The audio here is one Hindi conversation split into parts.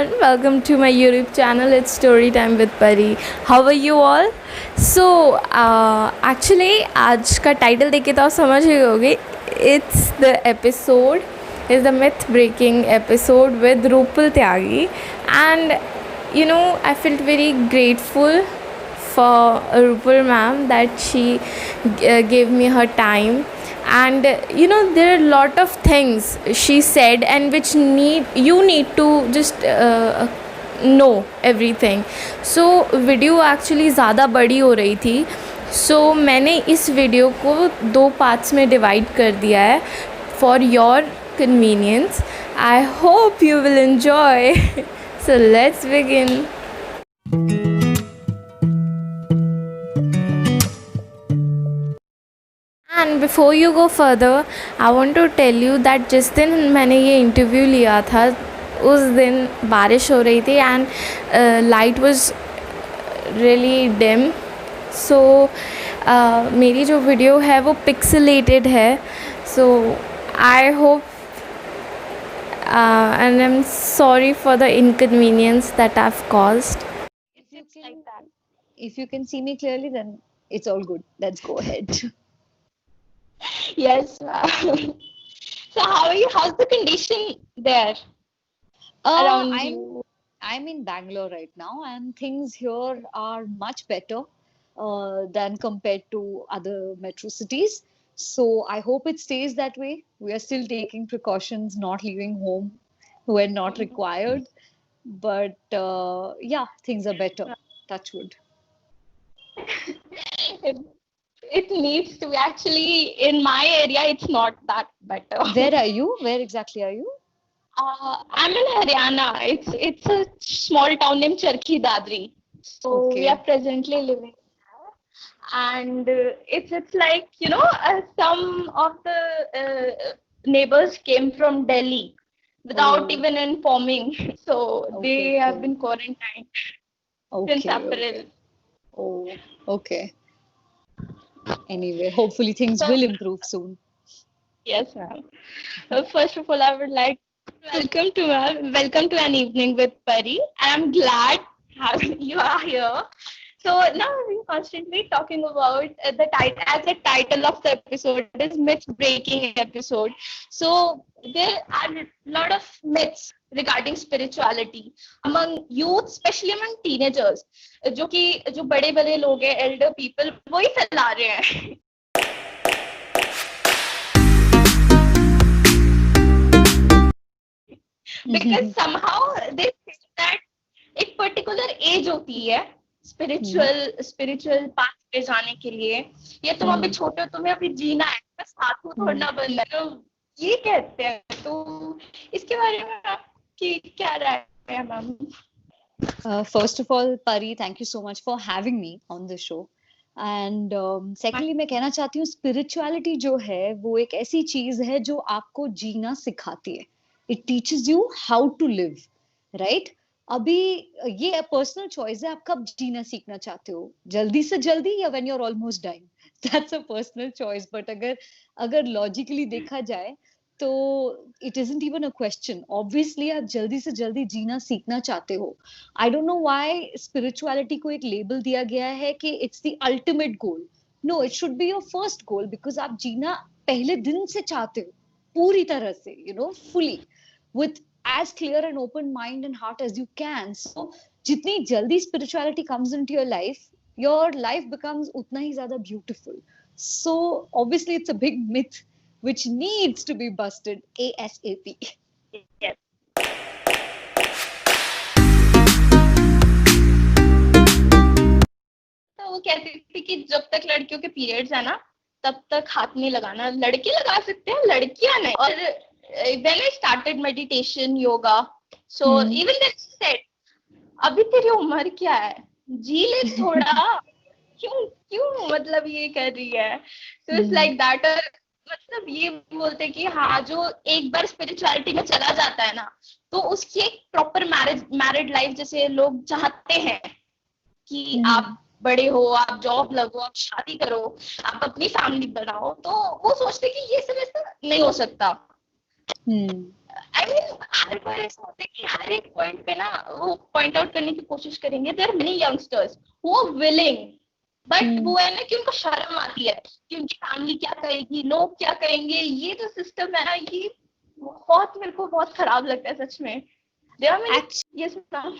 everyone, welcome to my YouTube channel. It's Story Time with Pari. How are you all? So, actually आज का टाइटल देख के तो आप समझ ही होगे. It's the episode is the myth breaking episode with Rupal Tyagi, and I felt very grateful for Rupal ma'am that she gave me her time. And there are a lot of things she said and which you need to just know everything. So video actually ज़्यादा बड़ी हो रही थी, so मैंने इस वीडियो को 2 पार्ट्स में डिवाइड कर दिया है for your convenience. I hope you will enjoy. So let's begin. And before you go further I want to tell you that जिस दिन मैंने ये इंटरव्यू लिया था उस दिन बारिश हो रही थी and light was really dim. So मेरी जो वीडियो है वो पिक्सेलेटेड है. So I hope and I'm sorry for the inconvenience that I've caused. If you can see me clearly, then it's all good. Let's go ahead. Yes, ma'am. So how are you? How's the condition there around you? I'm in Bangalore right now, and things here are much better than compared to other metro cities. So I hope it stays that way. We are still taking precautions, not leaving home when not required. But yeah, things are better. Touch wood. It needs to be. Actually, in my area, it's not that better. Where are you? Where exactly are you? I'm in Haryana. It's a small town named Charkhi Dadri. So Okay. we are presently living there, and it's like some of the neighbors came from Delhi without Oh. even informing. So they Okay, have okay. been quarantined since Okay. April. Oh, okay. Anyway, hopefully things So- will improve soon. Yes, ma'am. First of all, I would like to welcome to an evening with Pari. I'm glad you are here. So now we're constantly talking about the title, as the title of the episode is myth breaking episode. So there are a lot of myths regarding spirituality among youth, especially among teenagers. जो बड़े बड़े लोग हैं, elder people, वही फैला रहे हैं. Because somehow they think that एक पर्टिकुलर एज होती है स्पिरिचुअल पाथ पे जाने के लिए. ये तुम अभी छोटे हो, तुम्हें अभी जीना है, बस हाथ छोड़ना बंद है, तो ये कहते हैं. तो इसके बारे में आपकी क्या राय है ma'am? First of all, Pari, thank you so much for having me on the show. And secondly, मैं कहना चाहती हूँ spirituality जो है वो एक ऐसी चीज है जो आपको जीना सिखाती है. It teaches you how to live, right? अभी ये पर्सनल चॉइस है, आप कब जीना सीखना चाहते हो, जल्दी से जल्दी या when you're almost dying. That's a personal choice. But अगर logically देखा जाए तो it isn't even a question. Obviously आप जल्दी से जल्दी जीना सीखना चाहते हो. I don't know why spirituality को एक लेबल दिया गया है कि it's the ultimate goal. No, it should be your first goal because आप जीना पहले दिन से चाहते हो पूरी तरह से, fully, with as clear and open mind and heart as you can. So जितनी जल्दी spirituality comes into your life becomes उतना ही ज़्यादा beautiful. So obviously it's a big myth which needs to be busted ASAP. Yes. तो वो कहती थी कि जब तक लड़कियों के पीरियड्स है ना तब तक हाथ नहीं लगाना. लड़के लगा सकते हैं, लड़कियां नहीं. और when I started meditation, yoga, so even they said, अभी तेरी उम्र क्या है, जी ले थोड़ा. क्यों मतलब ये कर रही है. So it's like that. और मतलब ये बोलते कि हाँ, जो एक बार स्पिरिचुअलिटी में चला जाता है ना तो उसकी एक प्रॉपर मैरिड लाइफ जैसे लोग चाहते हैं कि आप बड़े हो, आप जॉब लगो, आप शादी करो, आप अपनी फैमिली बनाओ, तो वो सोचते कि ये सब ऐसा नहीं हो सकता. I आई मीन हर बार ऐसा होता है कि हर एक पॉइंट पे ना वो पॉइंट आउट करने की कोशिश करेंगे, there are many youngsters who are willing, but वो है ना कि उनको शर्म आती है कि उनकी फैमिली क्या कहेगी, लोग क्या कहेंगे, ये जो सिस्टम है ना, ये बहुत मेरे को बहुत खराब लगता है सच में। There are many, yes ma'am.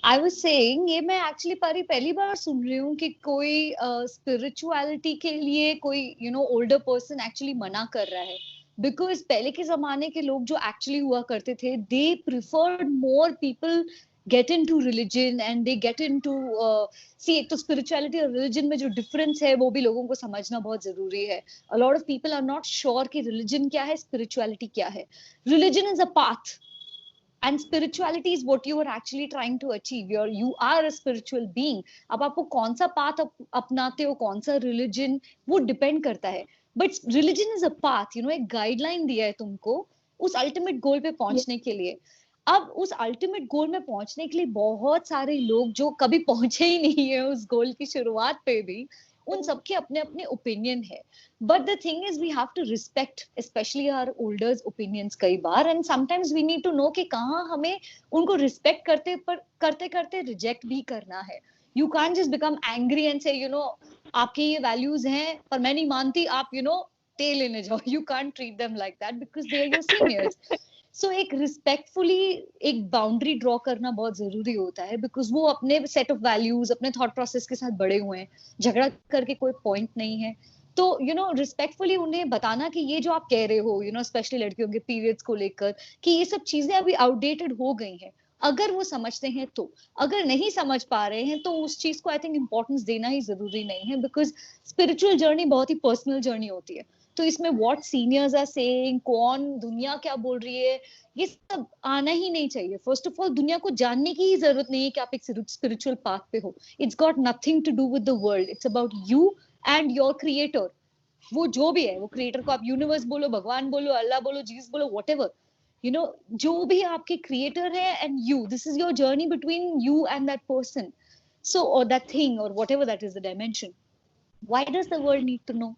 I was saying, ये मैं एक्चुअली पहली बार सुन रही हूँ कि कोई स्पिरिचुअलिटी के लिए कोई ओल्डर पर्सन एक्चुअली मना कर रहा है, बिकॉज पहले के जमाने के लोग जो एक्चुअली हुआ करते थे, they preferred more people get into religion and they get into see. एक तो स्पिरिचुअलिटी और रिलीजन में जो डिफरेंस है वो भी लोगों को समझना बहुत जरूरी है। A lot of people are not sure कि रिलीजन क्या है, स्पिरिचुअलिटी क्या है। Religion is a path and spirituality is what you are actually trying to achieve. You are a spiritual being. अब आपको कौन सा path अपनाते हो, कौन सा religion, वो depend करता है। But religion is a path, एक guideline दिया है तुमको उस ultimate goal पे पहुंचने के लिए। अब उस ultimate goal में पहुंचने के लिए बहुत सारे लोग जो कभी पहुंचे ही नहीं है उस goal की शुरुआत पे भी, उन सबके अपने अपने ओपिनियन है। But the thing is we have to respect specially our olders opinions कई बार, and sometimes we need to know कि कहाँ हमें उनको रिस्पेक्ट करते करते रिजेक्ट भी करना है। You can't just become angry and से आपके ये वैल्यूज हैं पर मैं नहीं मानती, आप तेल लेने जाओ। You can't treat them like that because they are your seniors. So एक रिस्पेक्टफुली एक बाउंड्री ड्रॉ करना बहुत जरूरी होता है, बिकॉज वो अपने सेट ऑफ वैल्यूज, अपने थॉट प्रोसेस के साथ बड़े हुए हैं। झगड़ा करके कोई पॉइंट नहीं है। तो रिस्पेक्टफुली उन्हें बताना कि ये जो आप कह रहे हो, स्पेशली लड़कियों के पीरियड्स को लेकर, कि ये सब चीजें अभी आउटडेटेड हो गई हैं। अगर वो समझते हैं तो, अगर नहीं समझ पा रहे हैं तो उस चीज को आई थिंक इंपॉर्टेंस देना ही जरूरी नहीं है, बिकॉज स्पिरिचुअल जर्नी बहुत ही पर्सनल जर्नी होती है। तो इसमें व्हाट सीनियर्स आर सेइंग, कौन दुनिया क्या बोल रही है, ये सब आना ही नहीं चाहिए। फर्स्ट ऑफ ऑल दुनिया को जानने की ही जरूरत नहीं है कि आप एक स्पिरिचुअल पाथ पे हो। It's got nothing to do with the world, it's about you and your creator. वो जो भी है, वो क्रिएटर को आप यूनिवर्स बोलो, भगवान बोलो, अल्लाह बोलो, जीसस बोलो, व्हाटएवर, जो भी आपके क्रिएटर है, and you, this is your journey between you and that person, so और दैट थिंग और whatever that is the dimension. Why does the world need to know?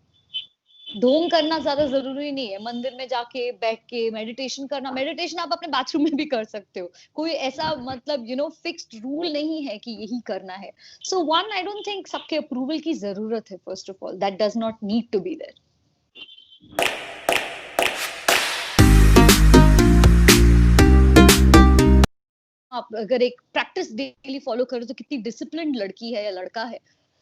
ढोंग करना ज्यादा जरूरी नहीं है। मंदिर में जाके बैठ के मेडिटेशन करना, मेडिटेशन आप अपने बाथरूम में भी कर सकते हो। कोई ऐसा मतलब फिक्स्ड रूल नहीं है कि यही करना है। So one, I don't think सबके अप्रूवल की जरूरत है। First of all that does not need to be there. आप अगर एक प्रैक्टिस डेली फॉलो करो तो कितनी डिसिप्लिन्ड लड़की है या लड़का है,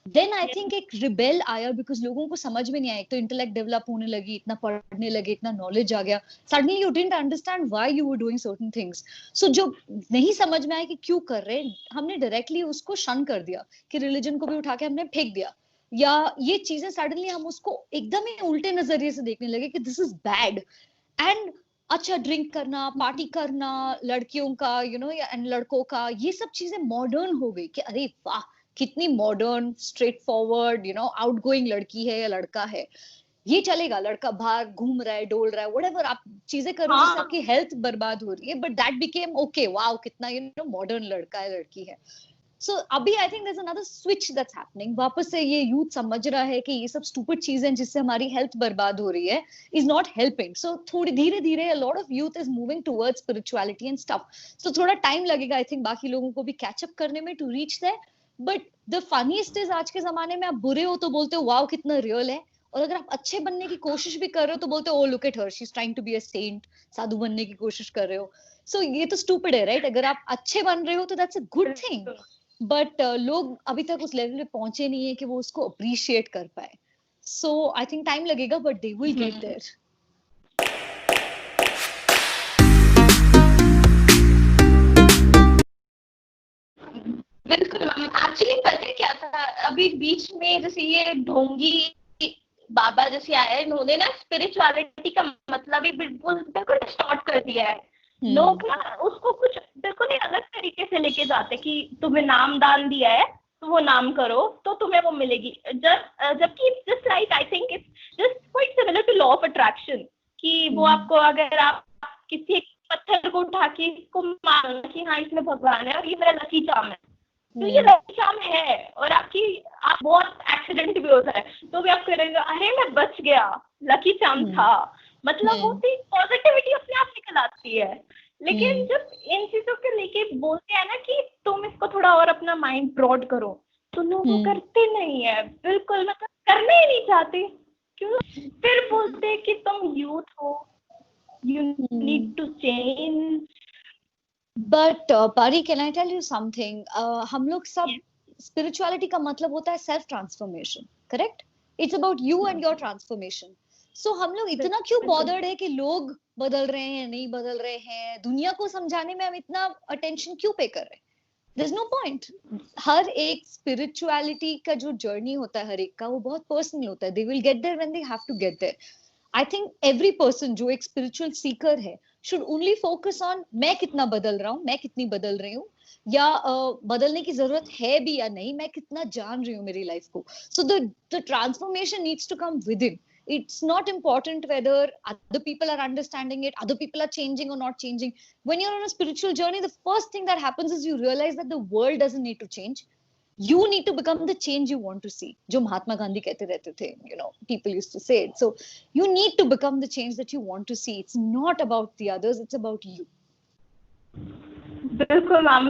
देन आई थिंक एक रिबेल आया, बिकॉज लोगों को समझ में नहीं आया। तो इंटेलेक्ट डेवलप होने लगी, इतना पढ़ने लगे, इतना नॉलेज आ गया, suddenly you didn't understand why you were doing certain things. So जो नहीं समझ में आया कि क्यों कर रहे, हमने डायरेक्टली उसको शन कर दिया, कि रिलीजन को भी उठा के हमने फेंक दिया, या ये चीजें सडनली हम उसको एकदम ही उल्टे नजरिए से देखने लगे कि दिस इज बैड। एंड अच्छा, ड्रिंक करना, पार्टी करना, लड़कियों का या एंड लड़कों का, ये सब चीजें मॉडर्न हो गई कि अरे वाह कितनी मॉडर्न, स्ट्रेट फॉरवर्ड, आउटगोइंग लड़की है या लड़का है, ये चलेगा। लड़का बाहर घूम रहा है, डोल रहा है, व्हाटएवर आप चीजें कर रहे हो जिससे आपकी हेल्थ बर्बाद हो रही है, but that became okay, wow कितना मॉडर्न लड़का है, लड़की है। सो अभी I think there is another switch that's happening. वापस से ये यूथ समझ रहा है कि ये सब स्टूपिड चीजें जिससे हमारी हेल्थ बर्बाद हो रही है इज नॉट हेल्पिंग। सो थोड़ी धीरे धीरे a lot of youth is moving towards spirituality and stuff. So थोड़ा टाइम लगेगा आई थिंक बाकी लोगों को भी कैच अप करने में, to reach there. But the funniest is, आज के जमाने में आप बुरे हो तो बोलते हो वाओ कितना रियल है, और अगर आप अच्छे बनने की कोशिश भी कर रहे हो तो बोलते हो oh look at her, she is trying to be a saint, साधु बनने की कोशिश कर रहे हो। सो ये तो स्टूपिड है, राइट? अगर आप अच्छे बन रहे हो तो that's a good thing, but लोग अभी तक उस लेवल पे पहुंचे नहीं है कि वो उसको अप्रिशिएट कर पाए। सो आई थिंक टाइम लगेगा, but they will get there. बिल्कुल मैम, एक्चुअली पता है क्या था, अभी बीच में जैसे ये ढोंगी बाबा जैसे आए, इन्होंने ना स्पिरिचुअलिटी का मतलब ही बिल्कुल बिल्कुल डिस्टॉर्ट कर दिया है। लोग ना उसको कुछ बिल्कुल ही अलग तरीके से लेके जाते कि तुम्हें नाम दान दिया है तो वो नाम करो तो तुम्हें वो मिलेगी, जबकि it's just like, I think it's just quite similar to law of attraction, कि वो आपको, अगर आप किसी एक पत्थर को उठा के इसको मानो कि हाँ इसमें भगवान है और ये मेरा लकी चार्म है, तो ये लकी चार्म है, और आप बहुत एक्सीडेंट भी होता है तो भी आप करेंगे अरे मैं बच गया, लकी चार्म था, मतलब वो पॉजिटिविटी अपने आप निकल आती है। लेकिन जब इन चीजों के लेके बोलते हैं ना कि तुम इसको थोड़ा और अपना माइंड ब्रॉड करो, तो लोग वो करते नहीं है, बिल्कुल मतलब करना ही नहीं चाहते। क्यों? फिर बोलते हैं कि तुम यूथ हो, you need to change. But Pari, can I tell you something? हम लोग सब, स्पिरिचुअलिटी का मतलब होता है self transformation, correct? It's about you and your transformation. So हम लोग इतना क्यों बॉदर्ड है कि लोग बदल रहे हैं नहीं बदल रहे हैं? दुनिया को समझाने में हम इतना अटेंशन क्यों पे कर रहे हैं? There's no point. हर एक स्पिरिचुअलिटी का जो जर्नी होता है हर एक का, वो बहुत पर्सनल होता है. They will get there when they have to get there. I think every person जो एक स्पिरिचुअल सीकर है should only focus on मैं कितना बदल रहा हूँ, मैं कितनी बदल रही हूँ, या बदलने की जरूरत है भी या नहीं, मैं कितना जान रही हूँ मेरी लाइफ को. So the transformation needs to come within. It's not important whether other people are understanding it, other people are changing or not changing. When you're on a spiritual journey, the first thing that happens is you realize that the world doesn't need to change. You need to become the change you want to see. जो महात्मा गांधी कहते रहते थे, people used to say it. So you need to become the change that you want to see. It's not about the others, it's about you. बिल्कुल मैम,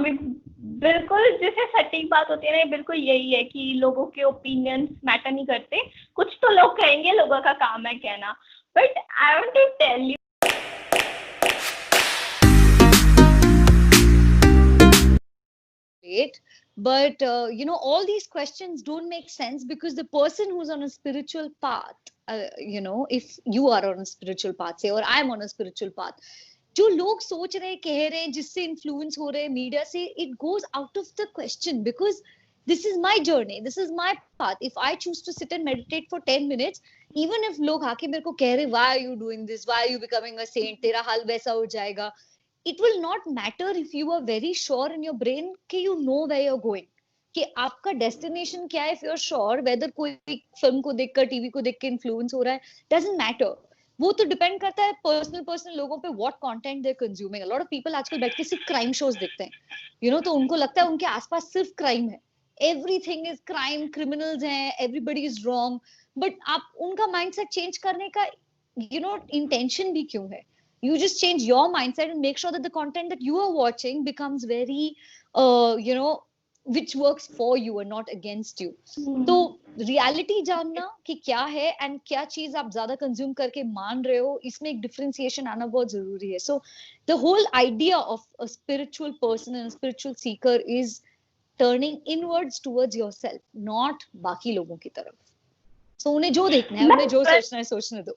बिल्कुल जैसे सटीक बात होती है ना, बिल्कुल यही है कि लोगों के ओपिनियंस मैटर नहीं करते। कुछ तो लोग कहेंगे, लोगों का काम है कहना, but I want to tell you But all these questions don't make sense because the person who's on a spiritual path, if you are on a spiritual path, say, or I'm on a spiritual path, जो लोग सोच रहे कह रहे हैं, जिससे इन्फ्लुएंस हो रहे हैं मीडिया से, it goes out of the question because this is my journey, this is my path. If I choose to sit and meditate for 10 minutes, even if लोग आके मेरे को कह रहे why are you doing this, why are you becoming a saint, तेरा हाल वैसा हो जाएगा, it will not matter if you are very sure in your brain कि you know where you're going, कि आपका डेस्टिनेशन क्या है. if you're sure whether कोई फिल्म को देखकर, टीवी को देख के इन्फ्लुएंस हो रहा है, doesn't matter. वो तो डिपेंड करता है पर्सनल लोगों पे, what content they consuming. A lot of people आजकल बैठ के सिर्फ क्राइम शोज देखते हैं, तो उनको लगता है उनके आसपास सिर्फ क्राइम है, एवरीथिंग इज क्राइम, क्रिमिनल्स हैं, एवरीबडी इज रॉन्ग. बट आप उनका माइंडसेट चेंज करने का इंटेंशन भी क्यों है? You just change your mindset and make sure that the content that you are watching becomes very which works for you and not against you. तो रियलिटी जानना कि क्या है एंड क्या चीज आप ज्यादा कंज्यूम करके मान रहे हो, इसमें एक डिफरेंशिएशन आना बहुत जरूरी है. So the whole idea of a spiritual person and spiritual seeker is turning inwards towards yourself, not बाकी लोगों की तरफ. सो उन्हें जो देखना है, उन्हें जो सोचना है सोचने दो.